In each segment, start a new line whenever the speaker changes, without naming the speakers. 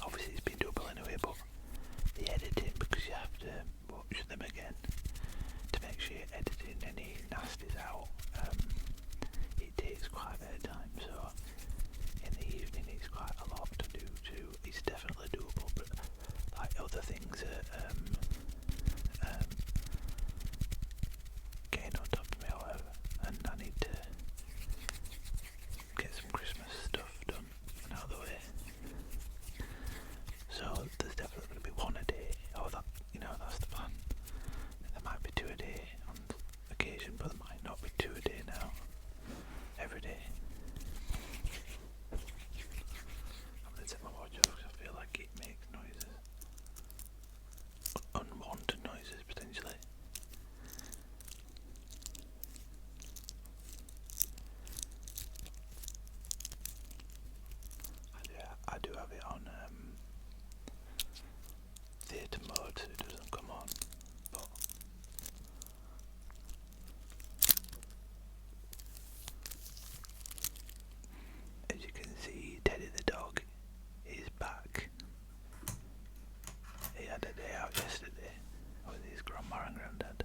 Obviously it's been doable anyway, but the editing, because you have to watch them again to make sure you're editing any nasties out, it takes quite a bit of time, so in the evening it's quite a lot to do too. It's definitely doable, but like other things are getting on top of me or whatever, and I need to get some Christmas stuff done and out of the way. So there's definitely going to be one a day, or that, that's the plan. There might be two a day on occasion, but there might not be two a day now, every day. I'm going to take my watch off because I feel like it makes noises, unwanted noises potentially. I do have it on theatre mode so it doesn't come on, but as you can see, Teddy the dog is back. He had a day out yesterday with his grandma and granddad,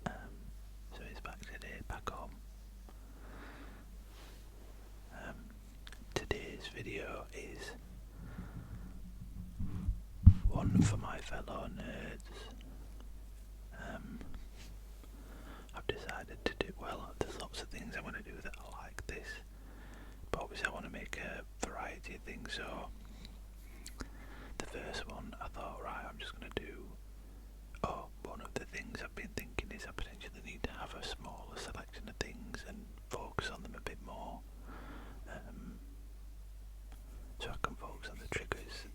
so he's back today, back home. Today's video is one for my fellow nerds. I've decided to do, there's lots of things I want to do that are like this, but obviously I want to make a variety of things, so the first one I thought, right, I'm just going to do, one of the things I've been thinking is I potentially need to have a smaller selection of things and focus on them a bit more, so I can focus on the triggers.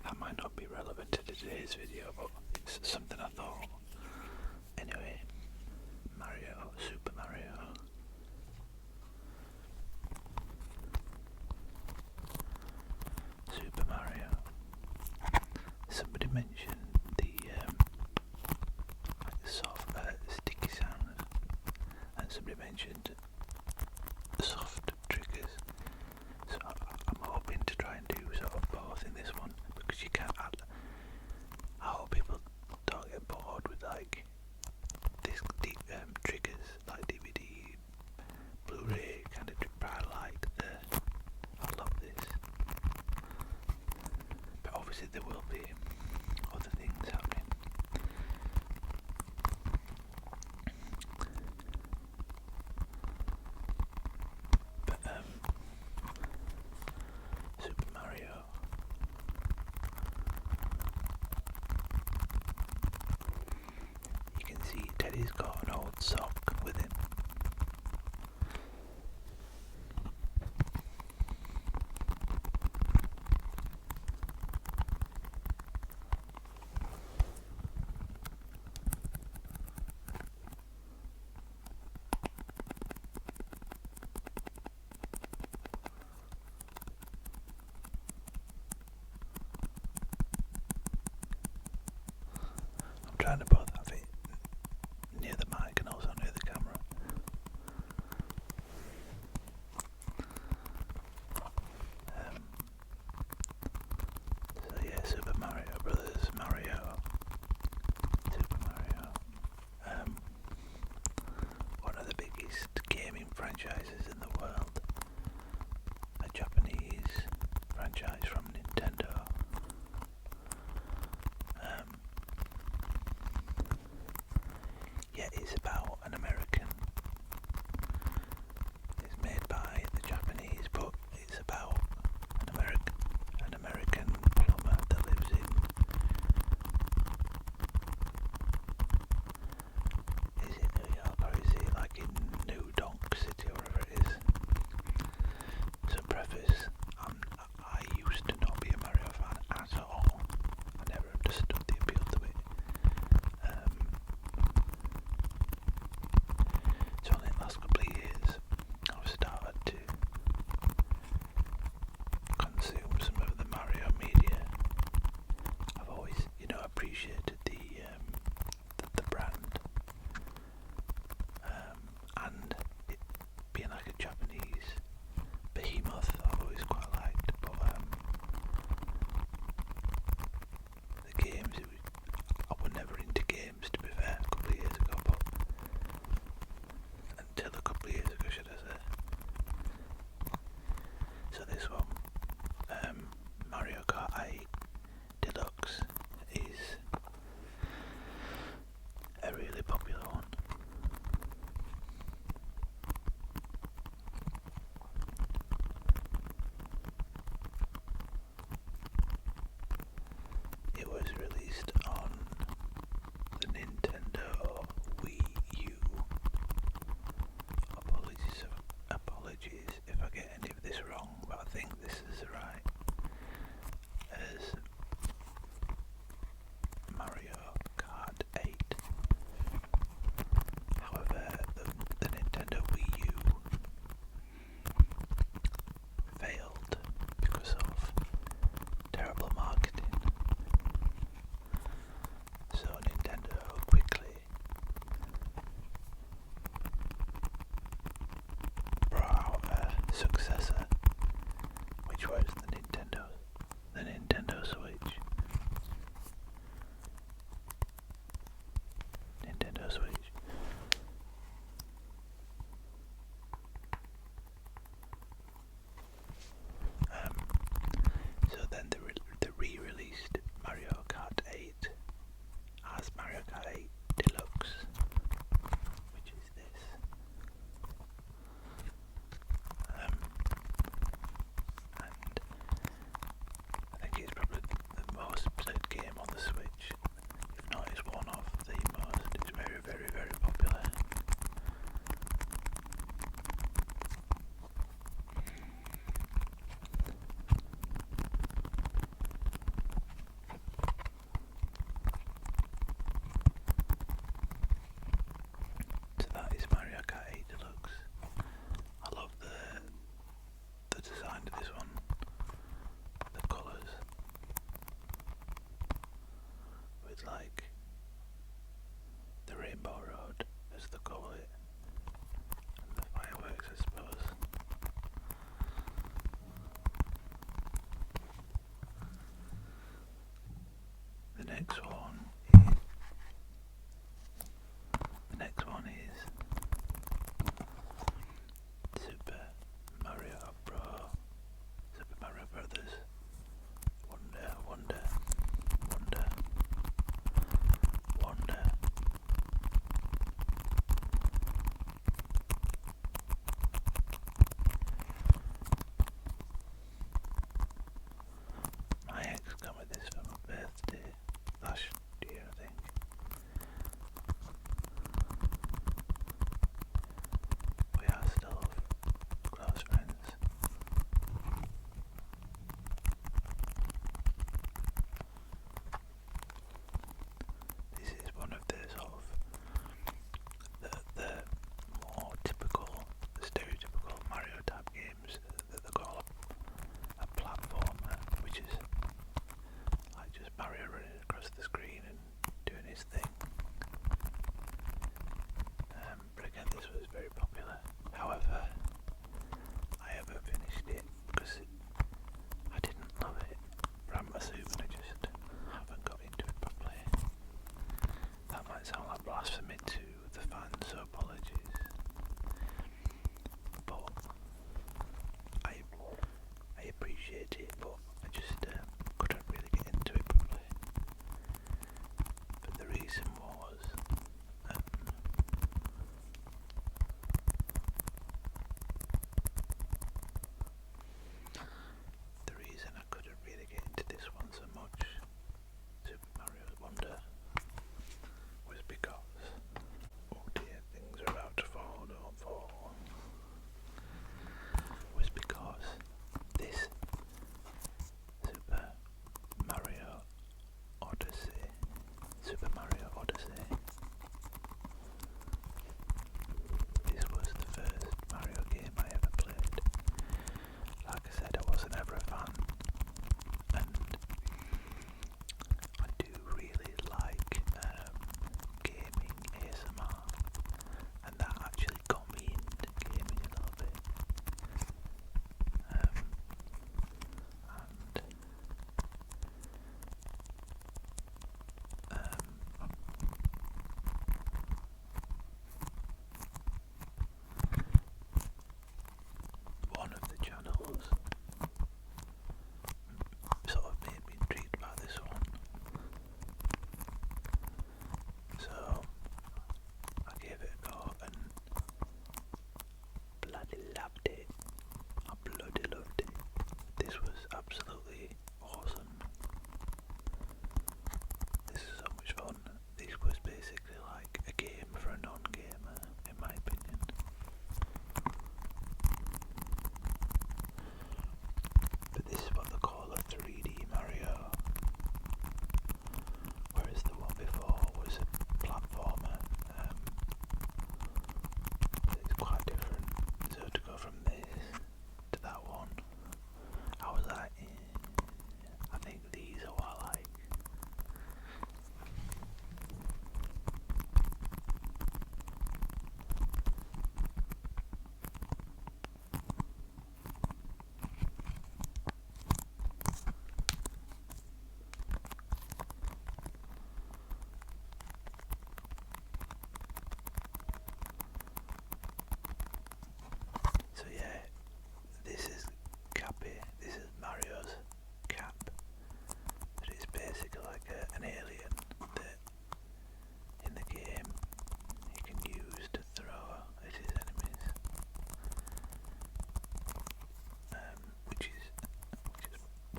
That might not be relevant to today's video, but it's something I thought. Anyway, Super Mario. Super Mario. Somebody mentioned the soft, sticky sound, and somebody mentioned soft triggers. So I'm hoping to try and do sort of both in this one, because you can't add. I hope people don't get bored with like this triggers, like DVD, Blu-ray kind of. I love this, but obviously there will be other things happening. But Super Mario. You can see Teddy's got an old sock with him.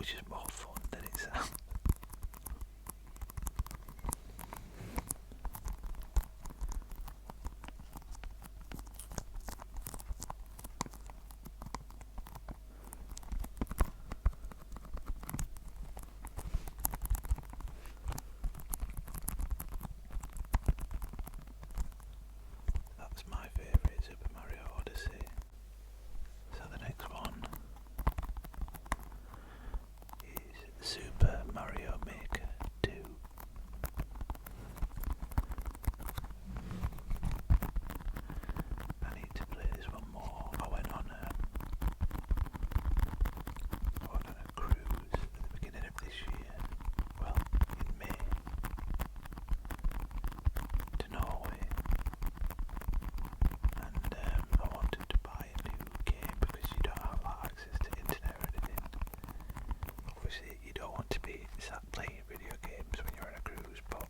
which is more fun than it sounds. That's my favourite, Super Mario Odyssey. So the next one is Super Mario Maker 2. I need to play this one more. I went on a cruise at the beginning of this year, well, in May, to Norway, and I wanted to buy a new game because you don't have access to internet or anything. Obviously you don't want to be sat playing video games when you're on a cruise, but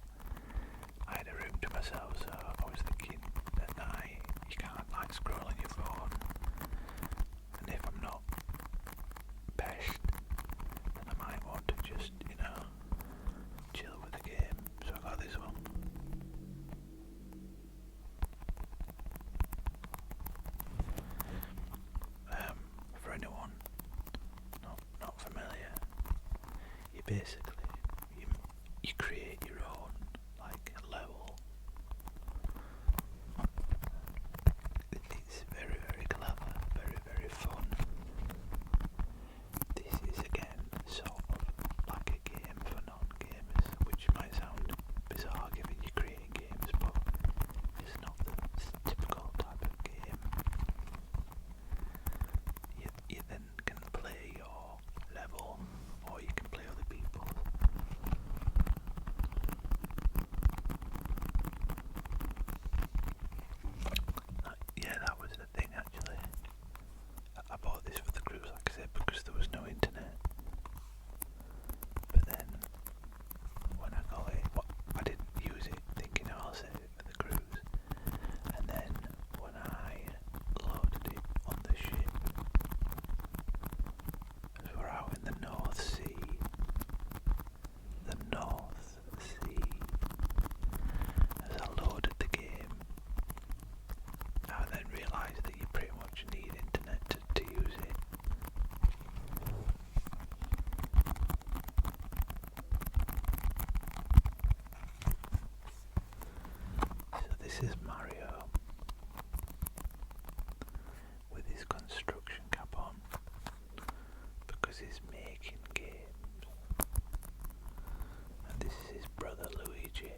I had a room to myself, so I was thinking at night you can't like scroll on your phone, and if I'm not best, then I might want to just, chill with the game, so I got this one. For anyone not familiar, you basically you create your own like level. It's very, very clever, very, very fun. This is again sort of like a game for non-gamers, which might sound bizarre given you're creating games, but it's not the typical type of game. You then can play your level, or you can play other people's. Yeah, that was the thing actually. I bought this for the cruise, like I said, because there was no internet. But then, when I got it, I didn't use it thinking I'll save it for the cruise. And then, when I loaded it on the ship, as we're out in the North Sea, as I loaded the game, I then realised that you pretty much need internet to use it. So this is Mario with his construction cap on because he's making games. And this is his brother Luigi.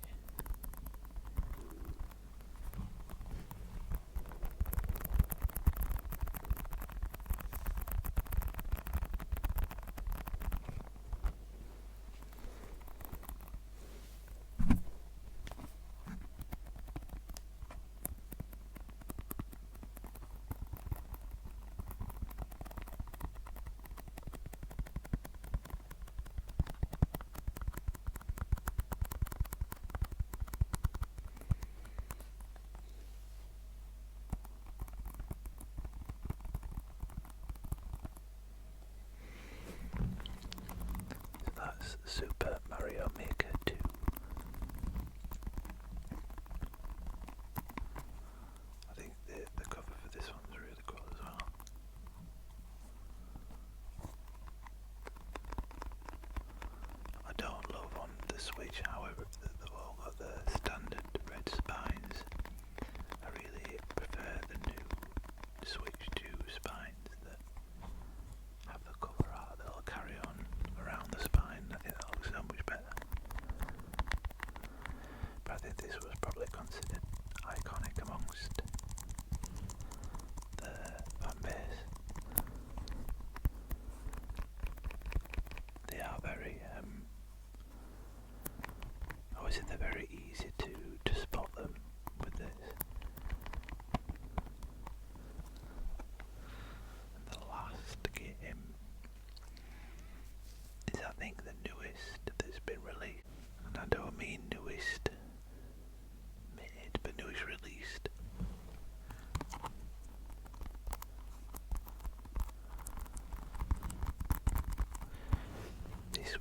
That's Super Mario Maker 2. I think the cover for this one's really cool as well. I don't love on the Switch, however, they've all got the standard red spines. I really prefer the new Switch 2 spines that have the cover art that'll carry on around the spine. I think that looks so much better. But I think this was probably considered iconic amongst the fan base. They are very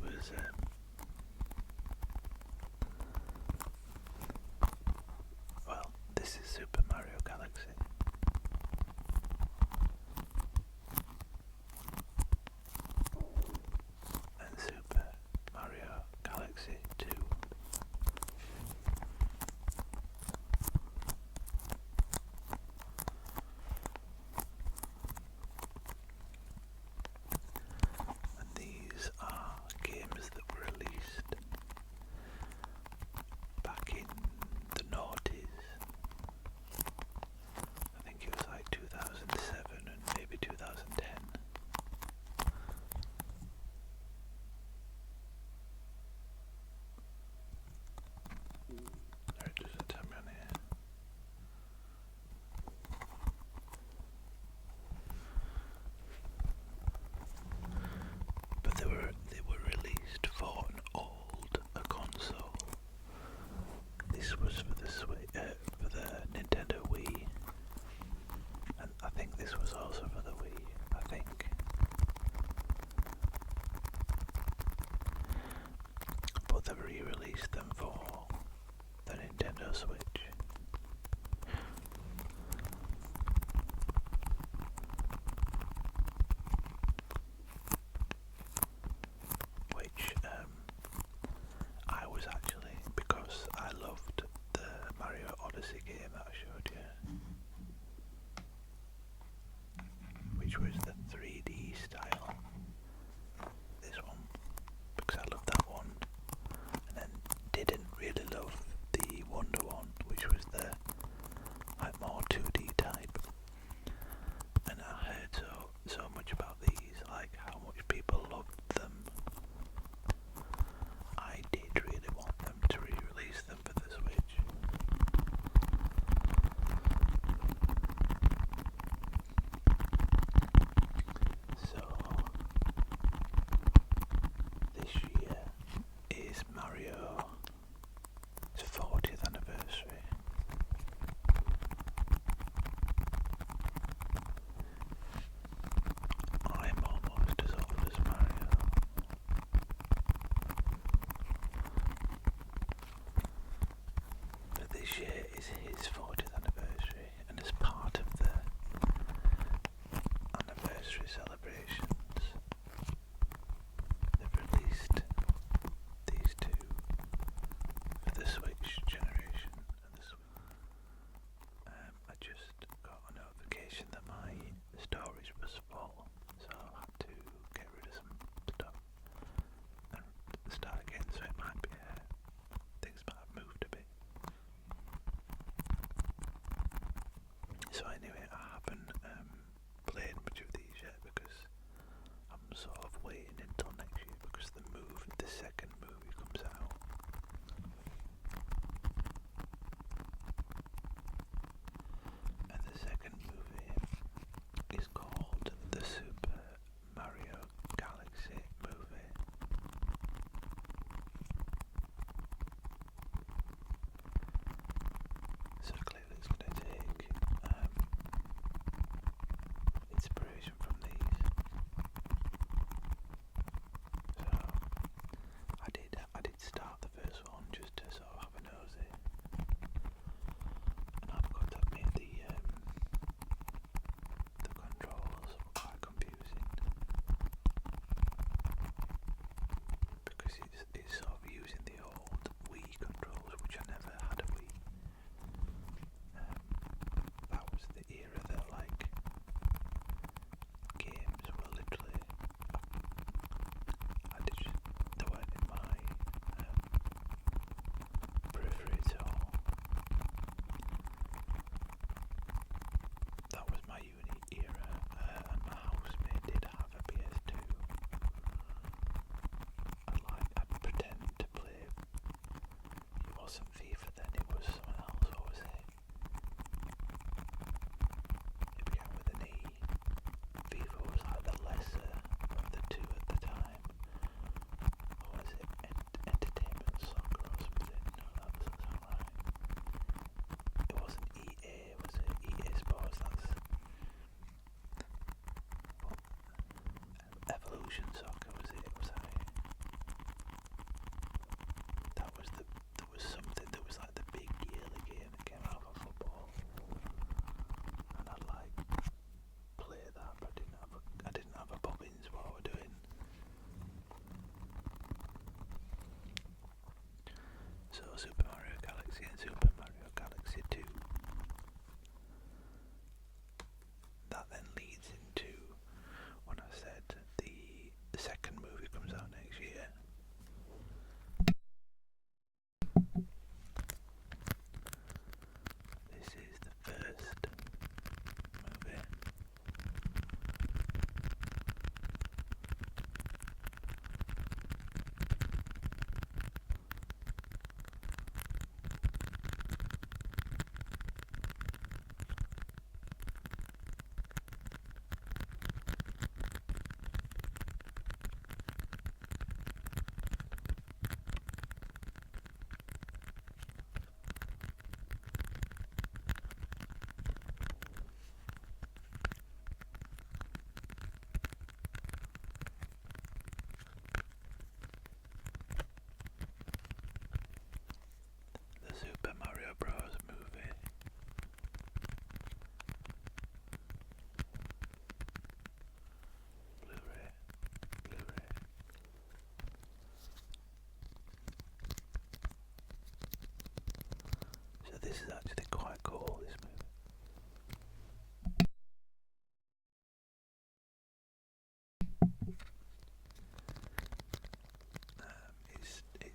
this was well, this is Super Mario Galaxy. And Super Mario Galaxy 2. And these are games that were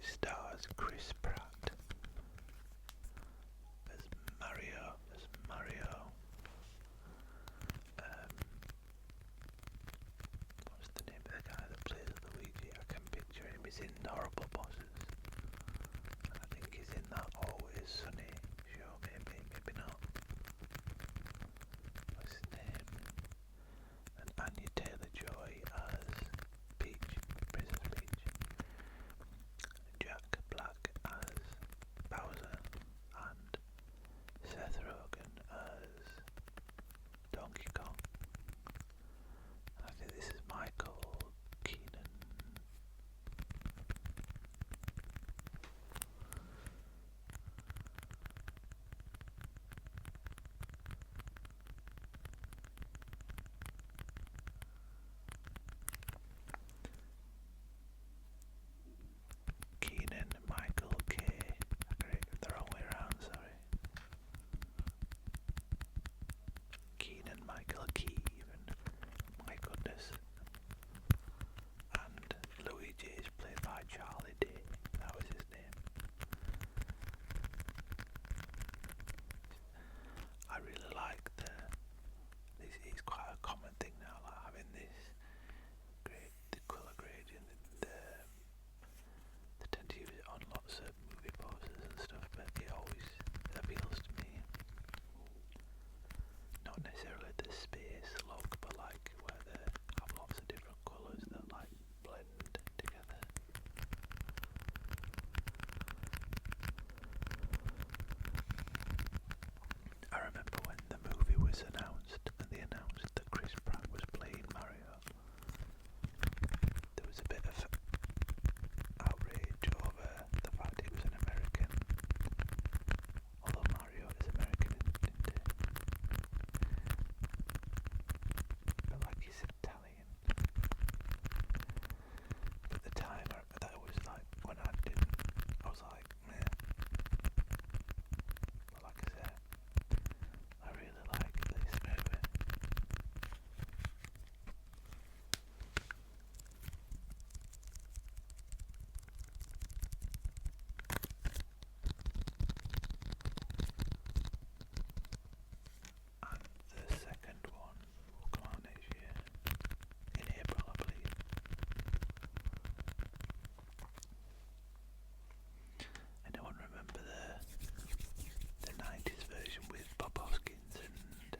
stars Chris Pratt as Mario. What's the name of the guy that plays Luigi? I can picture him. He's in Horrible Bosses. I think he's in that Always Sunny show, maybe not. What's his name? And Anya Taylor-Joy as Peach, Princess Peach. Jack Black as Bowser, and Seth Rogen as Donkey Kong. And I think this is Michael Keaton. Keenan, Michael K. I got it the wrong way around, sorry. Keenan, Michael Keevan. My goodness. And Luigi is played by Charlie Day. That was his name. I really like it's quite a common thing now, like having this the colour gradient. They tend to use it on lots of movie posters and stuff, but it always appeals to me. Not necessarily the space look, but like where they have lots of different colours that like blend together. I remember when the movie was announced and they announced that Chris Pratt was playing Mario, there was a bit of outrage over the fact it was an American, although Mario is American, isn't it? But like he's Italian. But at the time that was like, when I was like, meh. But like I said, I really like this movie. And the second one will come out next year, in April, I believe. Anyone remember the 90s version with Bob Hoskins and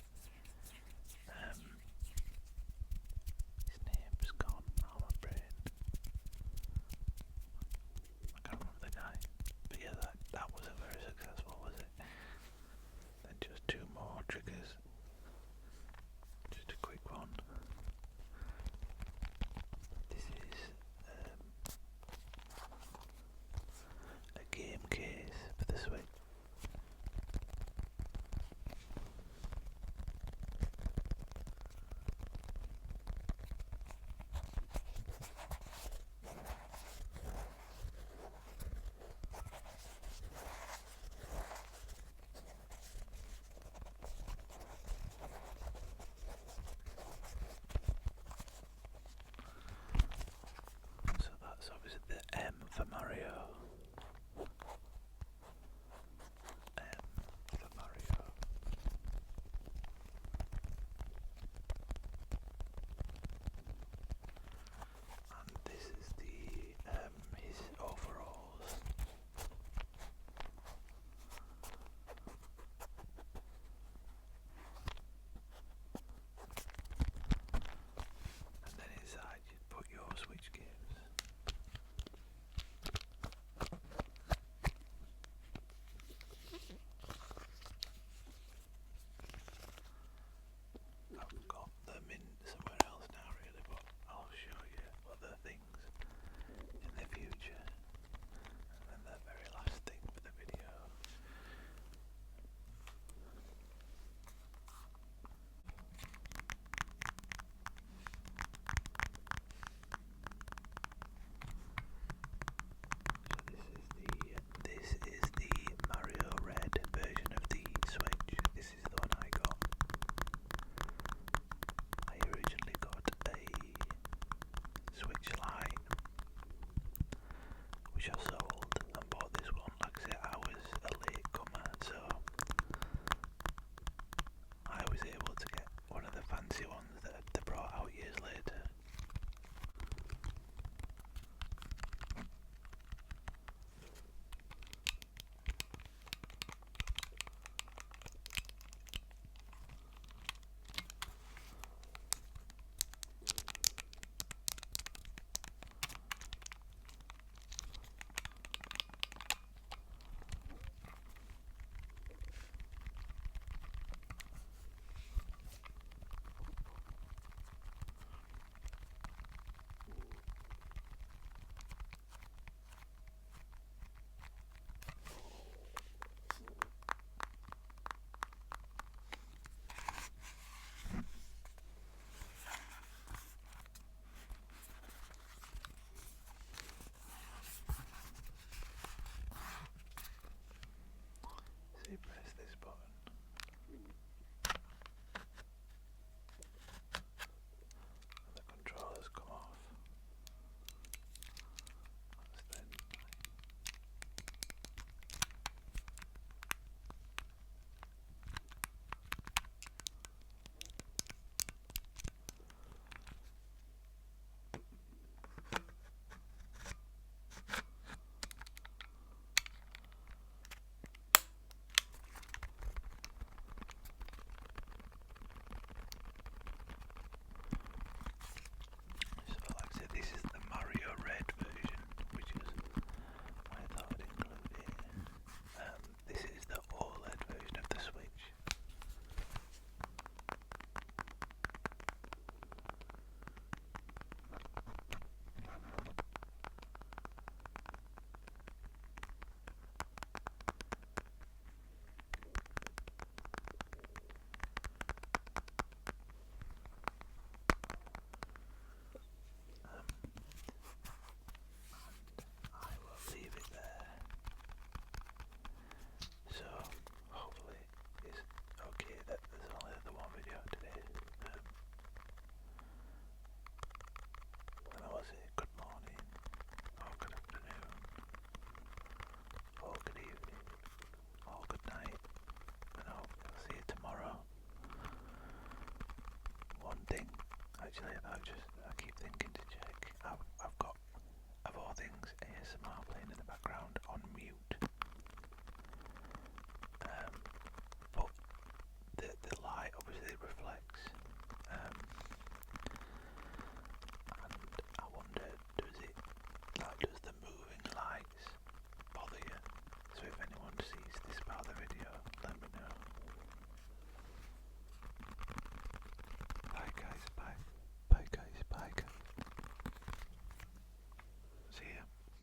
his name's gone out of my brain. I can't remember the guy. But yeah, that wasn't very successful, was it? Then just two more triggers.